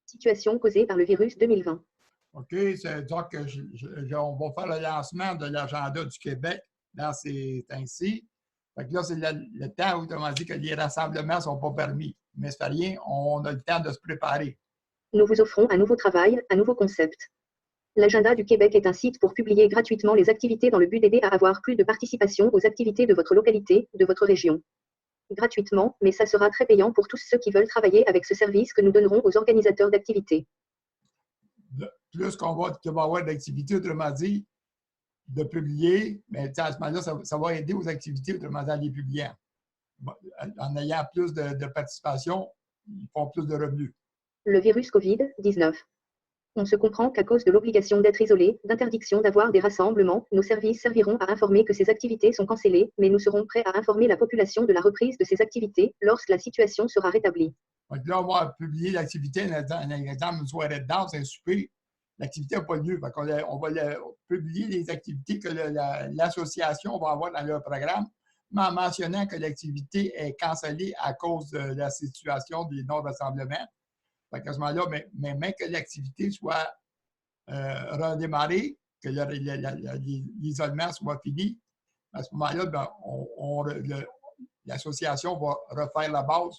Situation causée par le virus 2020. OK, c'est-à-dire que on va faire le lancement de l'agenda du Québec dans ces temps-ci. Fait que là, c'est le temps, autrement dit, que les rassemblements ne sont pas permis. Mais ça fait rien, on a le temps de se préparer. Nous vous offrons un nouveau travail, un nouveau concept. L'agenda du Québec est un site pour publier gratuitement les activités dans le but d'aider à avoir plus de participation aux activités de votre localité, de votre région. Gratuitement, mais ça sera très payant pour tous ceux qui veulent travailler avec ce service que nous donnerons aux organisateurs d'activités. Plus qu'on va avoir d'activités, autrement dit, de publier, mais à ce moment-là, ça va aider aux activités, autrement dit, à les publier. En ayant plus de participation, ils font plus de revenus. Le virus Covid-19. On se comprend qu'à cause de l'obligation d'être isolé, d'interdiction d'avoir des rassemblements, nos services serviront à informer que ces activités sont cancellées, mais nous serons prêts à informer la population de la reprise de ces activités lorsque la situation sera rétablie. Donc là, on va publier l'activité, un exemple, une soirée de danse, un souper. L'activité n'a pas lieu. On va publier les activités que l'association va avoir dans leur programme, mais en mentionnant que l'activité est cancellée à cause de la situation des non-rassemblements. À ce moment-là, mais même que l'activité soit redémarrée, que l'isolement soit fini, à ce moment-là, ben, l'association va refaire la base.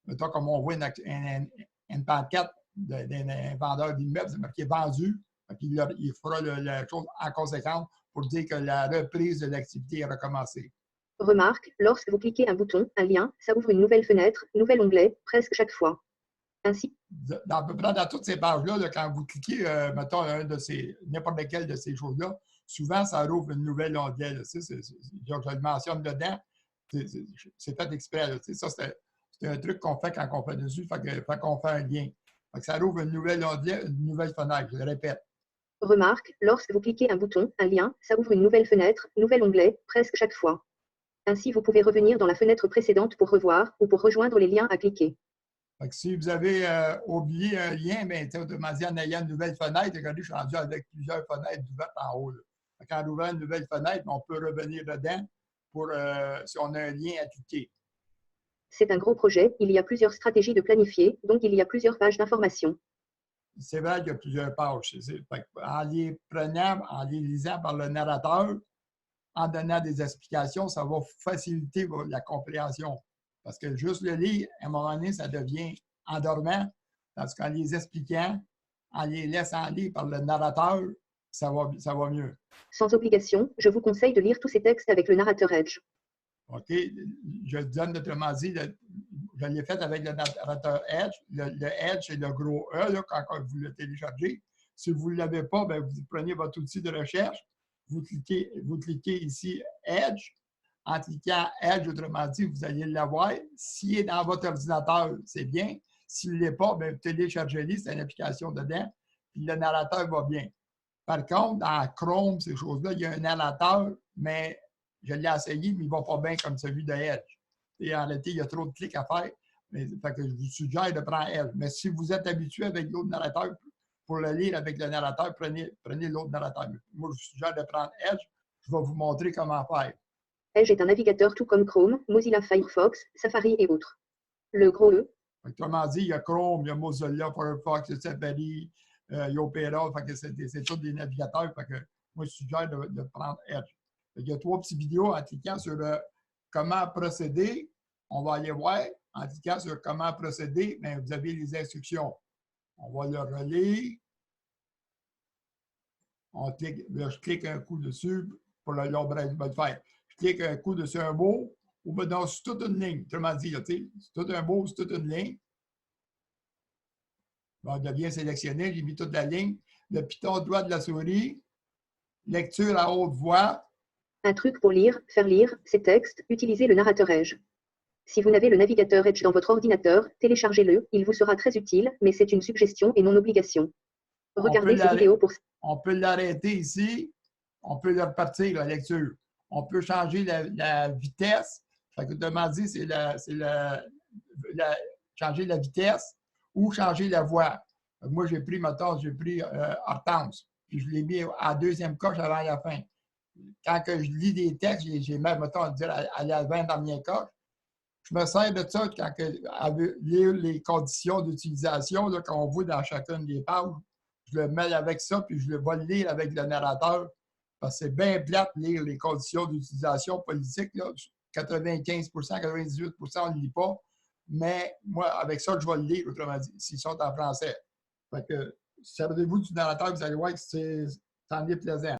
Mettons, comme on voit une pancarte d'un vendeur d'immeubles, c'est marqué vendu. Il fera la chose en conséquence pour dire que la reprise de l'activité est recommencée. Remarque, lorsque vous cliquez un bouton, un lien, ça ouvre une nouvelle fenêtre, nouvel onglet, presque chaque fois. Ainsi. À peu près dans toutes ces pages-là, quand vous cliquez, mettons, n'importe laquelle de ces choses-là, souvent, ça rouvre une nouvelle onglet. Je le mentionne dedans. C'est fait exprès. Ça, c'est un truc qu'on fait quand on fait dessus, fait qu'on fait un lien. Ça rouvre une nouvelle onglet, une nouvelle fenêtre, je le répète. Remarque, lorsque vous cliquez un bouton, un lien, ça ouvre une nouvelle fenêtre, nouvel onglet, presque chaque fois. Ainsi, vous pouvez revenir dans la fenêtre précédente pour revoir ou pour rejoindre les liens à cliquer. Si vous avez oublié un lien, bien, autrement dit, en ayant une nouvelle fenêtre, regardez, je suis rendu avec plusieurs fenêtres ouvertes en haut. En ouvrant une nouvelle fenêtre, on peut revenir dedans pour si on a un lien à cliquer. C'est un gros projet, il y a plusieurs stratégies de planifier, donc il y a plusieurs pages d'informations. C'est vrai qu'il y a plusieurs pages. En les prenant, en les lisant par le narrateur, en donnant des explications, ça va faciliter la compréhension. Parce que juste le lire, à un moment donné, ça devient endormant. Parce qu'en les expliquant, en les laissant lire par le narrateur, ça va mieux. Sans obligation, je vous conseille de lire tous ces textes avec le narrateur Edge. OK. Je donne autrement dit, je l'ai fait avec le narrateur Edge. Le Edge, c'est le gros E là, quand vous le téléchargez. Si vous ne l'avez pas, bien, vous prenez votre outil de recherche, vous cliquez ici Edge. En cliquant Edge, autrement dit, vous allez l'avoir. S'il est dans votre ordinateur, c'est bien. S'il ne l'est pas, bien, téléchargez-le, c'est une application dedans, puis le narrateur va bien. Par contre, dans Chrome, ces choses-là, il y a un narrateur, mais je l'ai essayé, mais il ne va pas bien comme celui de Edge. Et en réalité, il y a trop de clics à faire. Fait que je vous suggère de prendre Edge. Mais si vous êtes habitué avec l'autre narrateur, pour le lire avec le narrateur, prenez l'autre narrateur. Moi, je vous suggère de prendre Edge. Je vais vous montrer comment faire. Edge est un navigateur tout comme Chrome, Mozilla Firefox, Safari et autres. Le gros E. Autrement dit, il y a Chrome, il y a Mozilla, Firefox, Safari, il y a Opera. C'est tous des navigateurs. Fait que moi, je suggère de prendre Edge. Il y a 3 petites vidéos en cliquant sur comment procéder. On va aller voir. En cliquant sur comment procéder, bien, vous avez les instructions. On va le relire. Je clique un coup dessus pour le faire. Je clique un coup dessus un mot ou bien c'est toute une ligne. Autrement dit, c'est tout un mot, c'est toute une ligne. Bon, il a bien sélectionné, j'ai mis toute la ligne. Le piton droit de la souris. Lecture à haute voix. Un truc pour lire, faire lire ces textes, utilisez le narrateur Edge. Si vous n'avez le navigateur Edge dans votre ordinateur, téléchargez-le, il vous sera très utile, mais c'est une suggestion et non obligation. Regardez ces vidéos pour... On peut l'arrêter ici, on peut le repartir, la lecture. On peut changer la vitesse. Autrement dit, c'est changer la vitesse ou changer la voix. Moi, j'ai pris Hortense, puis je l'ai mis à la deuxième coche avant la fin. Quand je lis des textes, j'ai même, mettons, à dire à la 20 dernière coche, Je me sers de ça quand lire les conditions d'utilisation qu'on voit dans chacune des pages. Je le mets avec ça, puis je vais le lire avec le narrateur. Parce que c'est bien plate de lire les conditions d'utilisation politique. Là. 95 98 on ne lit pas. Mais moi, avec ça, je vais le lire, autrement dit, s'ils sont en français. Fait que, servez-vous du narrateur, vous allez voir que c'en est plaisant.